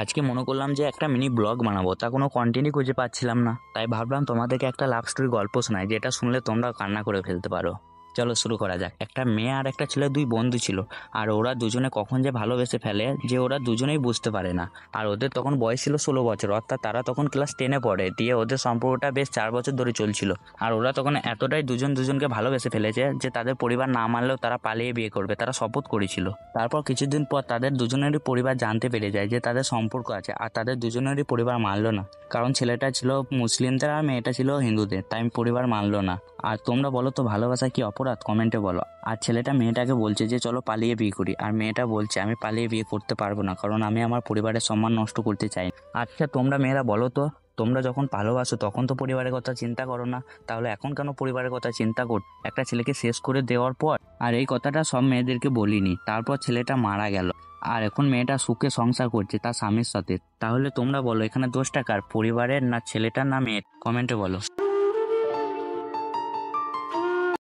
আজকে মনে করলাম যে একটা মিনি ব্লগ বানাবো, তা কোনো কন্টেন্টই খুঁজে পাচ্ছিলাম না। তাই ভাবলাম তোমাদেরকে একটা লাভ স্টোরি গল্প শোনাই, যেটা শুনলে তোমরা কান্না করে ফেলতে পারো। চলো শুরু করা যাক। একটা মেয়ে আর একটা ছেলে, দুই বন্ধু ছিল। আর ওরা দুজনে কখন যে ভালোবেসে ফেলে যে ওরা দুজনেই বুঝতে পারে না। আর ওদের তখন বয়স ছিল 16 বছর, অর্থাৎ তারা তখন ক্লাস 10-এ পড়ে। দিয়ে ওদের সম্পর্কটা বেশ 4 বছর ধরে চলছিল। আর ওরা তখন এতটাই দুজন দুজনকে ভালোবেসে ফেলেছে যে তাদের পরিবার না মানলেও তারা পালিয়ে বিয়ে করবে, তারা শপথ করেছিল। তারপর কিছুদিন পর তাদের দুজনেরই পরিবার জানতে পেরে যায় যে তাদের সম্পর্ক আছে, আর তাদের দুজনেরই পরিবার মানলো না। কারণ ছেলেটা ছিল মুসলিমদের আর মেয়েটা ছিল হিন্দুদের, তাই পরিবার মানলো না। আর তোমরা বলো তো, ভালোবাসা কি অপরাধ? কমেন্টে বলো। আর ছেলেটা মেয়েটাকে বলছে যে চলো পালিয়ে বিয়ে করি, আর মেয়েটা বলছে আমি পালিয়ে বিয়ে করতে পারবো না, কারণ আমি আমার পরিবারের সম্মান নষ্ট করতে চাই না। আচ্ছা তোমরা মেয়েরা বলো তো, তোমরা যখন ভালোবাসো তখন তো পরিবারের কথা চিন্তা করো না, তাহলে এখন কেন পরিবারের কথা চিন্তা কর একটা ছেলেকে শেষ করে দেওয়ার পর? আর এই কথাটা সব মেয়েদেরকে বলিনি। তারপর ছেলেটা মারা গেল, আর এখন মেয়েটা সুখে সংসার করছে তার স্বামীর সাথে। তাহলে তোমরা বলো, এখানে দোষটা কার? পরিবারের, না ছেলেটার, না মেয়ের? কমেন্টে বলো।